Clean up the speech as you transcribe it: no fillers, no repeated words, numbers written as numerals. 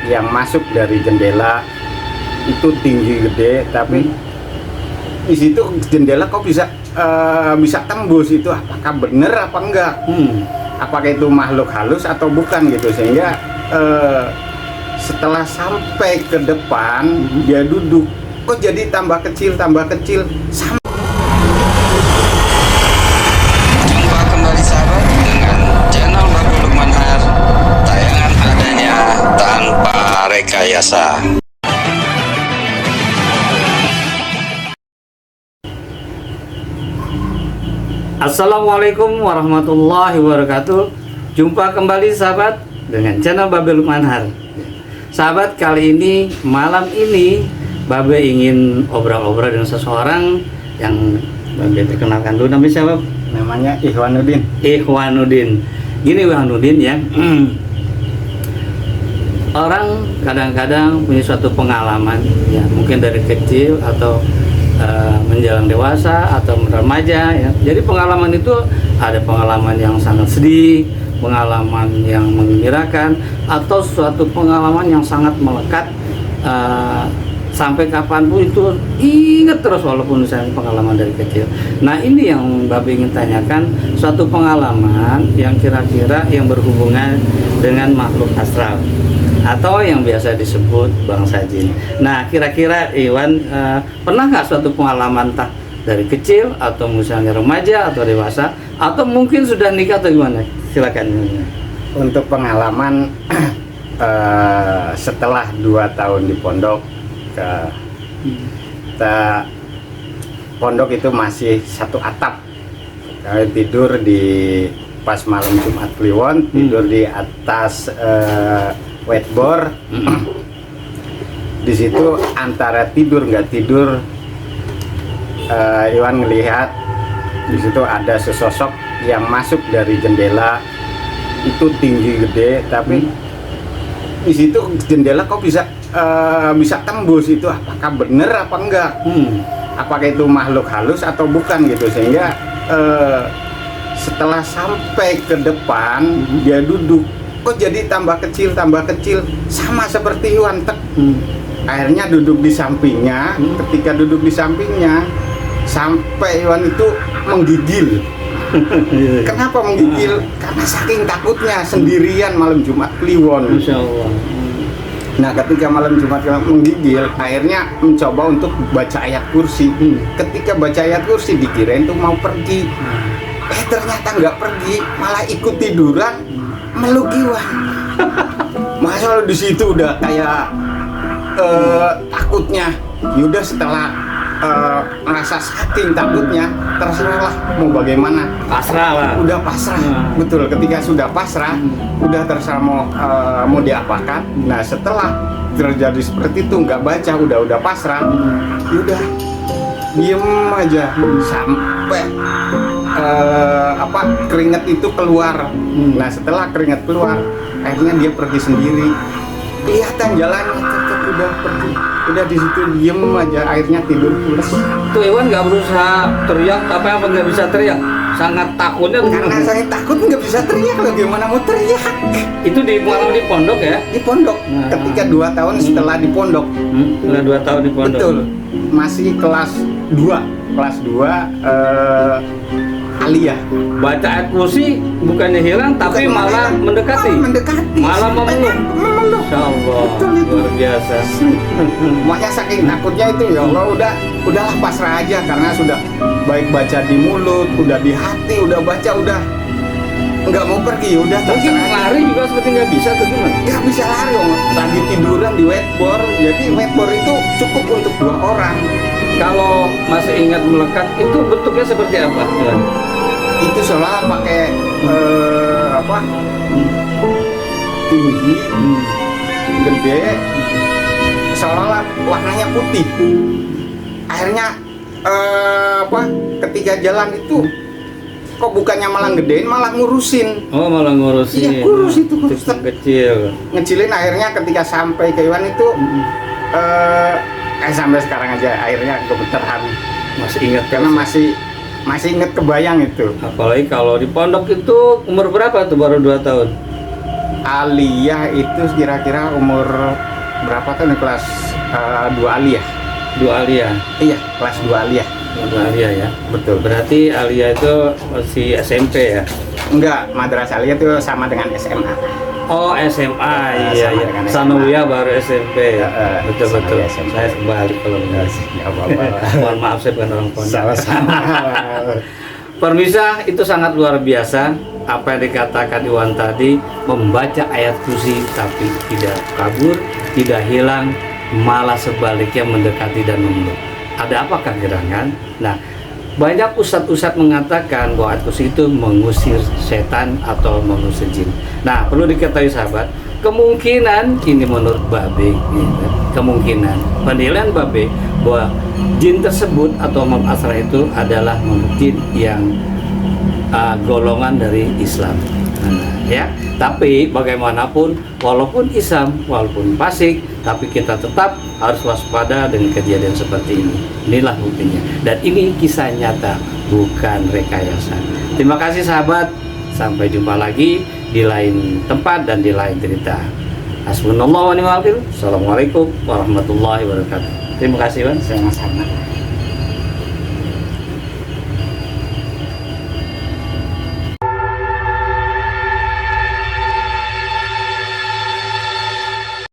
yang masuk dari jendela itu tinggi gede, tapi di situ jendela kok bisa tembus. Itu apakah benar apa enggak? Apakah itu makhluk halus atau bukan gitu, sehingga setelah sampai ke depan dia duduk, kok jadi tambah kecil sama. Jumpa kembali sahabat dengan channel Babe Lukman Har, tayangan adanya tanpa rekayasa. Assalamualaikum warahmatullahi wabarakatuh. Jumpa kembali sahabat dengan channel Babe Lukman Har. Sahabat, kali ini malam ini Babe ingin obrol-obrol dengan seseorang yang Babe perkenalkan dulu. Namanya siapa? Namanya Ihwanuddin. Ihwanuddin. Gini Ihwanuddin ya. Orang kadang-kadang punya suatu pengalaman ya, mungkin dari kecil atau menjelang dewasa atau remaja ya. Jadi pengalaman itu ada pengalaman yang sangat sedih, pengalaman yang menggembirakan, atau suatu pengalaman yang sangat melekat sampai kapanpun itu ingat terus walaupun misalnya pengalaman dari kecil. Nah, ini yang Babe ingin tanyakan, suatu pengalaman yang kira-kira yang berhubungan dengan makhluk astral atau yang biasa disebut bangsa jin. Nah, kira-kira Iwan pernah nggak suatu pengalaman entah dari kecil atau misalnya remaja atau dewasa atau mungkin sudah nikah atau gimana? Silakan. Untuk pengalaman setelah 2 tahun di pondok, pondok itu masih satu atap. Tidur di pas malam Jumat Kliwon, tidur di atas whiteboard. Di situ antara tidur nggak tidur, Iwan ngelihat di situ ada sesosok yang masuk dari jendela itu tinggi gede, tapi di situ jendela kok bisa tembus. Itu apakah benar apa enggak? Apakah itu makhluk halus atau bukan gitu, sehingga setelah sampai ke depan dia duduk, kok jadi tambah kecil sama seperti Iwan. Akhirnya duduk di sampingnya. Ketika duduk di sampingnya sampai Iwan itu menggigil. Kenapa menggigil? Karena saking takutnya sendirian malam Jumat Kliwon. Masya Allah. Nah, ketika malam Jumat Kliwon menggigil, akhirnya mencoba untuk baca ayat kursi. Ketika baca ayat kursi dikirain tuh mau pergi, ternyata nggak pergi, malah ikut tiduran meluk Iwan. Masa lo di situ udah kayak takutnya. Yaudah, setelah merasa saking takutnya, terserahlah mau bagaimana. Pasrah lah. Udah pasrah. Betul, ketika sudah pasrah, udah terserah mau diapakan. Nah, setelah terjadi seperti itu, nggak baca, udah pasrah, yaudah diem aja sampai keringat itu keluar. Nah, setelah keringat keluar, akhirnya dia pergi sendiri. Kelihatan jalannya tetap udah pergi. Udah di situ diem aja, akhirnya tidur pulas. Tuh Iwan nggak berusaha teriak apa nggak bisa teriak, sangat takutnya. Karena saya takut nggak bisa teriak, bagaimana mau teriak? Itu di pengalaman di pondok ya? Di pondok. Ketika 2 tahun setelah di pondok. Setelah 2 tahun di pondok. Betul. Masih kelas 2 aliyah. Baca ayat kursi bukannya hilang, tapi malah mendekati. Malah memeluk. Insya Allah. Betul, itu. Luar biasa. Makanya saking takutnya itu, ya Allah, udahlah pasrah aja, karena sudah baik baca di mulut, udah di hati, udah baca, udah nggak mau pergi, udah Mungkin terserah. lari juga seperti nggak bisa atau gimana? Nggak bisa lari, Om. Lagi tiduran di whiteboard. Jadi whiteboard itu cukup untuk 2 orang. Kalau masih ingat melekat, itu bentuknya seperti apa? Ya. Itu seolah pakai tinggi, gede, seolah warnanya putih. Akhirnya ketika jalan itu kok bukannya malah gedein, malah ngurusin. Oh, malah ngurusin. Iya, kurus itu, kurus. Kecil. Ngecilin. Akhirnya ketika sampai ke Iwan itu sampai sekarang aja akhirnya gemetaran. Masih ingat Karena masih inget, kebayang itu. Apalagi kalau di pondok itu umur berapa tuh, baru 2 tahun? Aliyah itu kira-kira umur berapa tahun? Kelas 2 Aliyah. 2 Aliyah. Iya, kelas 2 Aliyah. 2 Aliyah ya. Betul. Berarti Aliyah itu masih SMP ya? Enggak, madrasah Aliyah itu sama dengan SMA. Oh, SMA. Iya, sama iya. dengan SMA. Sanawiyah baru SMP ya. Betul. Sanawiyah SMP. Saya kembali kalau enggak. Enggak apa-apa. Mohon maaf, saya bukan orang pondok. Sama-sama. Permisa, itu sangat luar biasa apa yang dikatakan Iwan tadi, membaca ayat kursi tapi tidak kabur, tidak hilang, malah sebaliknya mendekati dan memeluk. Ada apakah gerangan? Nah, banyak ustadz-ustadz mengatakan bahwa ayat kursi itu mengusir setan atau mengusir jin. Nah, perlu diketahui sahabat, kemungkinan ini menurut Babe, kemungkinan penilaian Babe bahwa jin tersebut atau Imam Asrar itu adalah jin yang golongan dari Islam. Ya, tapi bagaimanapun, walaupun Islam, walaupun fasik, tapi kita tetap harus waspada dengan kejadian seperti ini. Inilah buktinya. Dan ini kisah nyata, bukan rekayasa. Terima kasih sahabat. Sampai jumpa lagi di lain tempat dan di lain cerita. Hasbunallahu wa ni'mal wakil. Assalamualaikum warahmatullahi wabarakatuh. Terima kasih, Bang. Sama-sama.